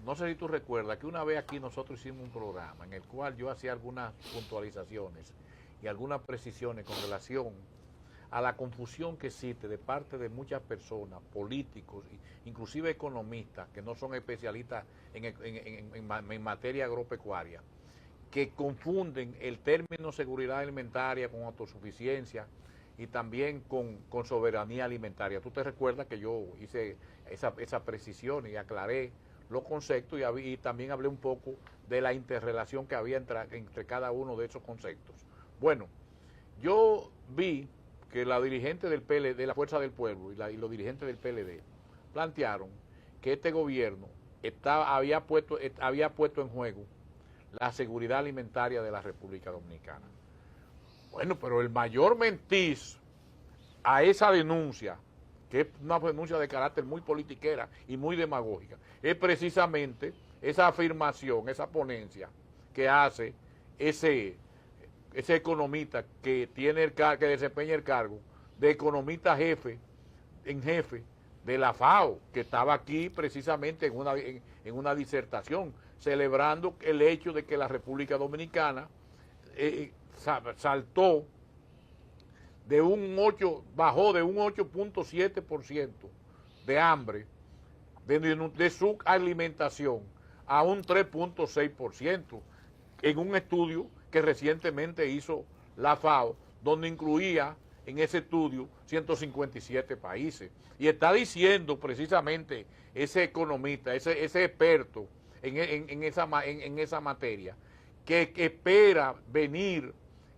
no sé si tú recuerdas que una vez aquí nosotros hicimos un programa en el cual yo hacía algunas puntualizaciones y algunas precisiones con relación a la confusión que existe de parte de muchas personas, políticos, inclusive economistas, que no son especialistas en materia agropecuaria, que confunden el término seguridad alimentaria con autosuficiencia y también con soberanía alimentaria. Tú te recuerdas que yo hice esa precisión y aclaré los conceptos y también hablé un poco de la interrelación que había entre cada uno de esos conceptos. Bueno, yo vi que la dirigente del PLD, de la Fuerza del Pueblo y los dirigentes del PLD plantearon que este gobierno había puesto en juego la seguridad alimentaria de la República Dominicana. Bueno, pero el mayor mentiz a esa denuncia, que es una denuncia de carácter muy politiquera y muy demagógica, es precisamente esa afirmación, esa ponencia que hace ese economista que desempeña el cargo de economista jefe de la FAO, que estaba aquí precisamente en una disertación, celebrando el hecho de que la República Dominicana saltó bajó de un 8.7% de hambre de su alimentación a un 3.6% en un estudio que recientemente hizo la FAO, donde incluía en ese estudio 157 países. Y está diciendo precisamente ese economista, ese experto en esa materia, que espera venir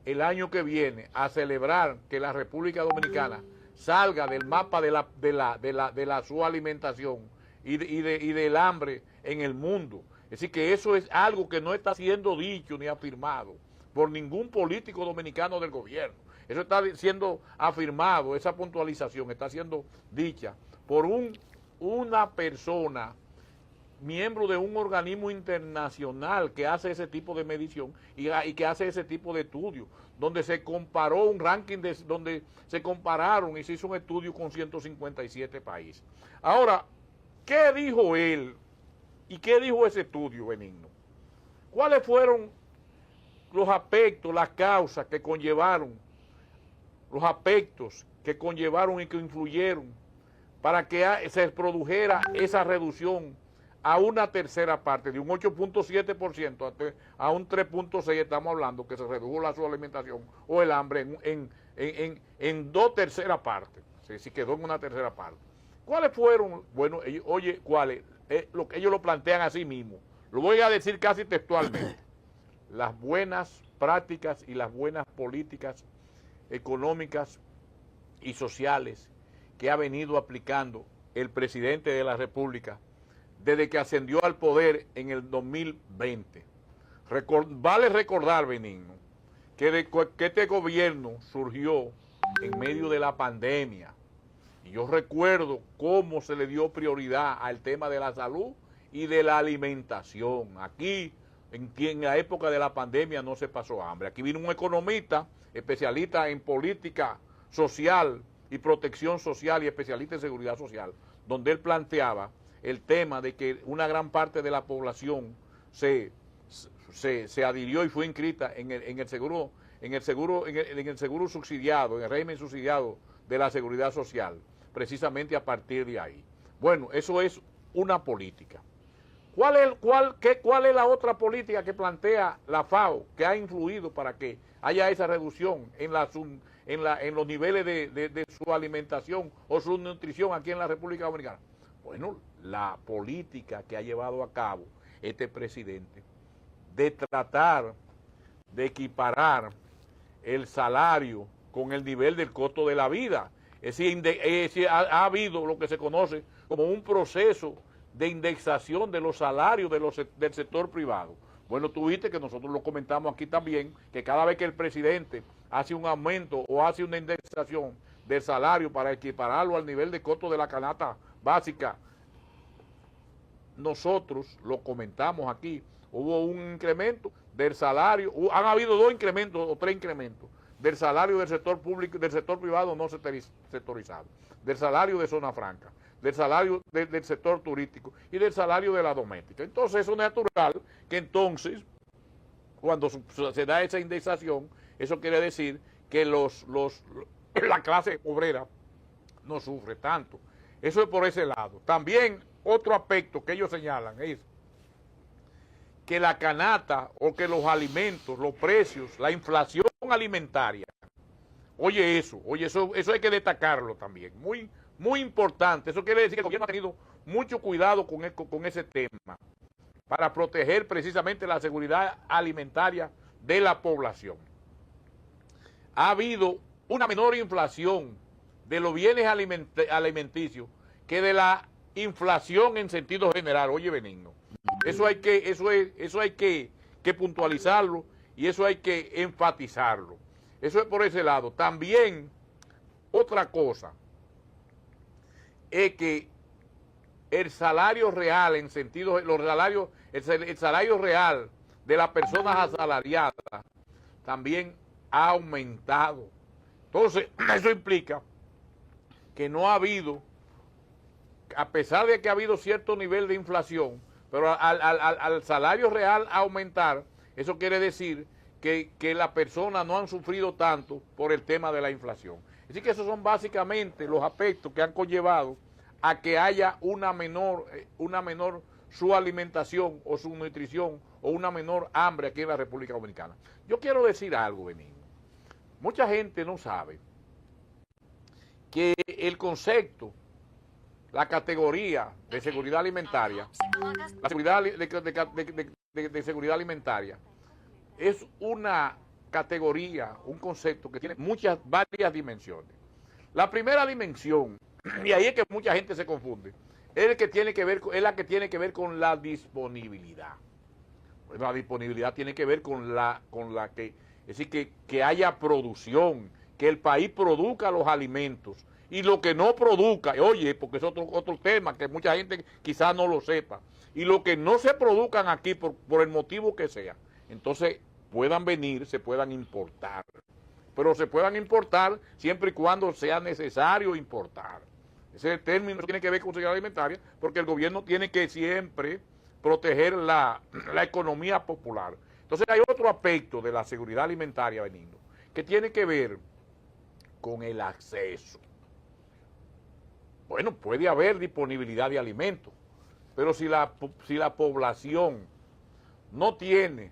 el año que viene a celebrar que la República Dominicana salga del mapa de su alimentación y del hambre en el mundo. Es decir, que eso es algo que no está siendo dicho ni afirmado por ningún político dominicano del gobierno. Eso está siendo afirmado, esa puntualización está siendo dicha por una persona, miembro de un organismo internacional que hace ese tipo de medición y que hace ese tipo de estudios, donde se comparó un ranking, donde se compararon y se hizo un estudio con 157 países. Ahora, ¿qué dijo él y qué dijo ese estudio, Benigno? ¿Cuáles fueron los aspectos, las causas que conllevaron, los aspectos que conllevaron y que influyeron para que se produjera esa reducción a una tercera parte, de un 8.7% a un 3.6%, estamos hablando que se redujo la alimentación o el hambre en dos terceras partes, si quedó en una tercera parte? ¿Cuáles fueron? Bueno, ¿cuáles? Lo que ellos lo plantean así mismo. Lo voy a decir casi textualmente. Las buenas prácticas y las buenas políticas económicas y sociales que ha venido aplicando el presidente de la República desde que ascendió al poder en el 2020. Vale recordar, Benigno, que este gobierno surgió en medio de la pandemia. Y yo recuerdo cómo se le dio prioridad al tema de la salud y de la alimentación. Aquí, en la época de la pandemia, no se pasó hambre. Aquí vino un economista, especialista en política social y protección social y especialista en seguridad social, donde él planteaba el tema de que una gran parte de la población se adhirió y fue inscrita en el seguro subsidiado, en el régimen subsidiado de la seguridad social, precisamente a partir de ahí. Bueno, eso es una política. ¿Cuál es la otra política que plantea la FAO que ha influido para que haya esa reducción en los niveles de su alimentación o su nutrición aquí en la República Dominicana? Bueno, la política que ha llevado a cabo este presidente de tratar de equiparar el salario con el nivel del costo de la vida. Es decir, ha habido lo que se conoce como un proceso de indexación de los salarios del sector privado. Bueno, tú viste que nosotros lo comentamos aquí también, que cada vez que el presidente hace un aumento o hace una indexación del salario para equipararlo al nivel de costo de la canasta básica, nosotros lo comentamos aquí, hubo un incremento del salario, han habido 2 incrementos o 3 incrementos del salario del sector público, del sector privado no sectorizado, del salario de zona franca, del salario del sector turístico y del salario de la doméstica. Entonces eso es natural que entonces, cuando se da esa indexación, eso quiere decir que la clase obrera no sufre tanto. Eso es por ese lado. También otro aspecto que ellos señalan es que la canasta o que los alimentos, los precios, la inflación alimentaria, eso hay que destacarlo también, muy importante. Eso quiere decir que el gobierno ha tenido mucho cuidado con ese tema para proteger precisamente la seguridad alimentaria de la población. Ha habido una menor inflación de los bienes alimenticios que de la inflación en sentido general. Oye, Benigno, eso hay que puntualizarlo y eso hay que enfatizarlo. Eso es por ese lado. También otra cosa es que el salario real en sentido, el salario real de las personas asalariadas también ha aumentado. Entonces, eso implica que no ha habido, a pesar de que ha habido cierto nivel de inflación, pero al salario real aumentar, eso quiere decir que las personas no han sufrido tanto por el tema de la inflación. Así que esos son básicamente los aspectos que han conllevado a que haya una menor su alimentación o su nutrición o una menor hambre aquí en la República Dominicana. Yo quiero decir algo, Benigno. Mucha gente no sabe que el concepto, la categoría de seguridad alimentaria, la seguridad de seguridad alimentaria, es una categoría, un concepto que tiene varias dimensiones. La primera dimensión, y ahí es que mucha gente se confunde, es la que tiene que ver con la disponibilidad. Pues la disponibilidad tiene que ver con la que, es decir, que haya producción, que el país produzca los alimentos, y lo que no produzca, oye, porque es otro tema que mucha gente quizás no lo sepa, y lo que no se produzcan aquí por el motivo que sea, entonces puedan venir, se puedan importar, pero se puedan importar siempre y cuando sea necesario importar. Ese término tiene que ver con seguridad alimentaria, porque el gobierno tiene que siempre proteger la economía popular. Entonces hay otro aspecto de la seguridad alimentaria, Benigno, que tiene que ver con el acceso. Bueno, puede haber disponibilidad de alimentos, pero si la población no tiene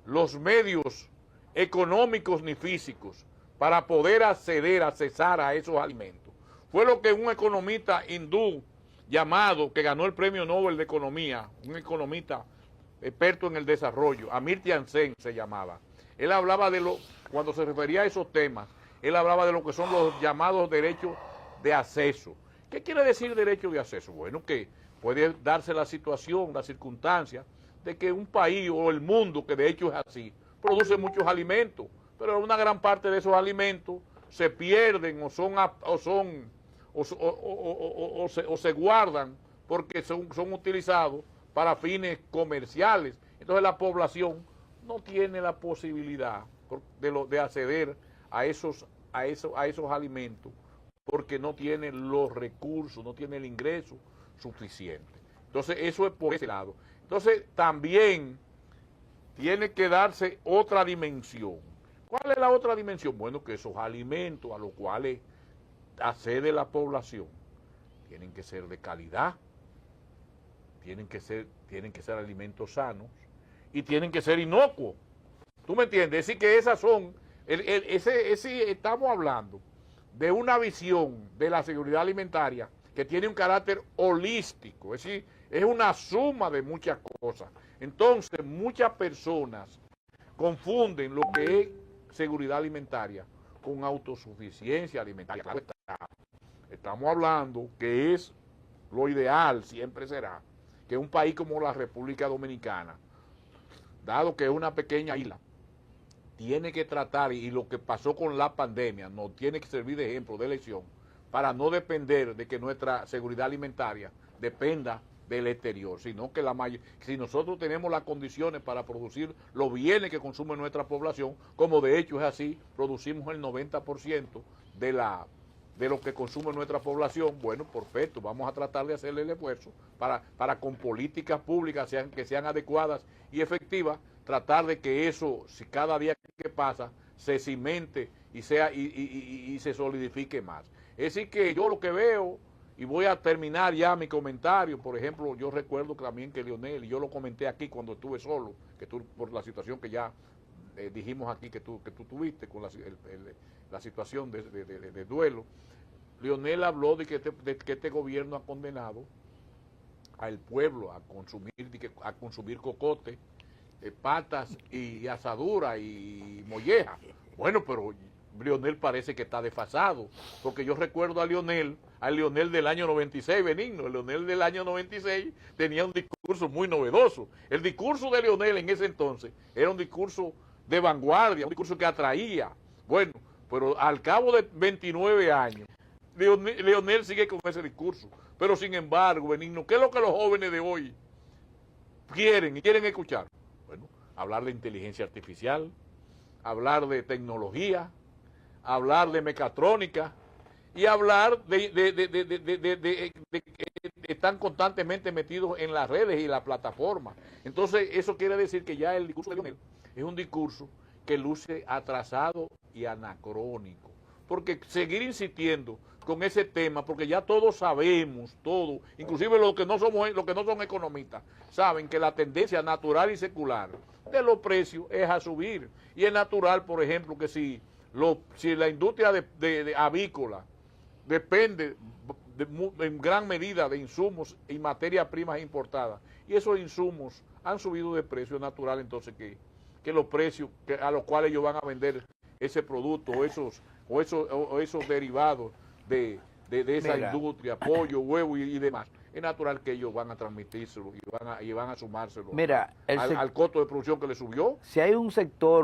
los medios económicos ni físicos para poder accesar a esos alimentos, fue lo que un economista hindú llamado, que ganó el premio Nobel de Economía, un economista experto en el desarrollo, Amartya Sen se llamaba. Él hablaba cuando se refería a esos temas, él hablaba de lo que son los llamados derechos de acceso. ¿Qué quiere decir derecho de acceso? Bueno, que puede darse la situación, la circunstancia de que un país o el mundo, que de hecho es así, produce muchos alimentos, pero una gran parte de esos alimentos se pierden o se guardan porque son utilizados para fines comerciales. Entonces la población no tiene la posibilidad de acceder a esos alimentos porque no tiene los recursos, no tiene el ingreso suficiente. Entonces eso es por ese lado. Entonces también tiene que darse otra dimensión. ¿Cuál es la otra dimensión? Bueno, que esos alimentos a los cuales accede la población tienen que ser de calidad, tienen que ser alimentos sanos y tienen que ser inocuos. ¿Tú me entiendes? Es decir, que esas son, estamos hablando de una visión de la seguridad alimentaria que tiene un carácter holístico, es decir, es una suma de muchas cosas. Entonces, muchas personas confunden lo que es seguridad alimentaria con autosuficiencia alimentaria. Claro está. Estamos hablando que es lo ideal, siempre será, que un país como la República Dominicana, dado que es una pequeña isla, tiene que tratar, y lo que pasó con la pandemia nos tiene que servir de ejemplo, de lección, para no depender de que nuestra seguridad alimentaria dependa del exterior, sino que si nosotros tenemos las condiciones para producir los bienes que consume nuestra población, como de hecho es así, producimos el 90% de lo que consume nuestra población, bueno, perfecto, vamos a tratar de hacerle el esfuerzo para con políticas públicas que sean adecuadas y efectivas, tratar de que eso, si cada día que pasa, se cimente y se solidifique más. Es decir que yo lo que veo, y voy a terminar ya mi comentario, por ejemplo, yo recuerdo también que Leonel, y yo lo comenté aquí cuando estuve solo, que tú, por la situación que ya dijimos aquí que tú tuviste con la situación de duelo, Leonel habló de que este gobierno ha condenado al pueblo a consumir cocote, patas y asadura y molleja. Bueno, pero Leonel parece que está desfasado, porque yo recuerdo al Leonel del año 96, Benigno. El Leonel del año 96 tenía un discurso muy novedoso. El discurso de Leonel en ese entonces era un discurso de vanguardia, un discurso que atraía. Bueno, pero al cabo de 29 años, Leonel sigue con ese discurso. Pero sin embargo, Benigno, ¿qué es lo que los jóvenes de hoy quieren escuchar? Bueno, hablar de inteligencia artificial, hablar de tecnología, hablar de mecatrónica y hablar de que están constantemente metidos en las redes y las plataformas. Entonces, eso quiere decir que ya el discurso de Leonel es un discurso que luce atrasado y anacrónico. Porque seguir insistiendo con ese tema, porque ya todos sabemos, inclusive los que no son economistas, saben que la tendencia natural y secular de los precios es a subir. Y es natural, por ejemplo, que si la industria de avícola depende en gran medida de insumos y materias primas importadas, y esos insumos han subido de precio, natural entonces que los precios a los cuales ellos van a vender ese producto o esos derivados de esa industria, pollo, huevo y demás, es natural que ellos van a transmitírselo y van a sumárselo al costo de producción que le subió. Si hay un sector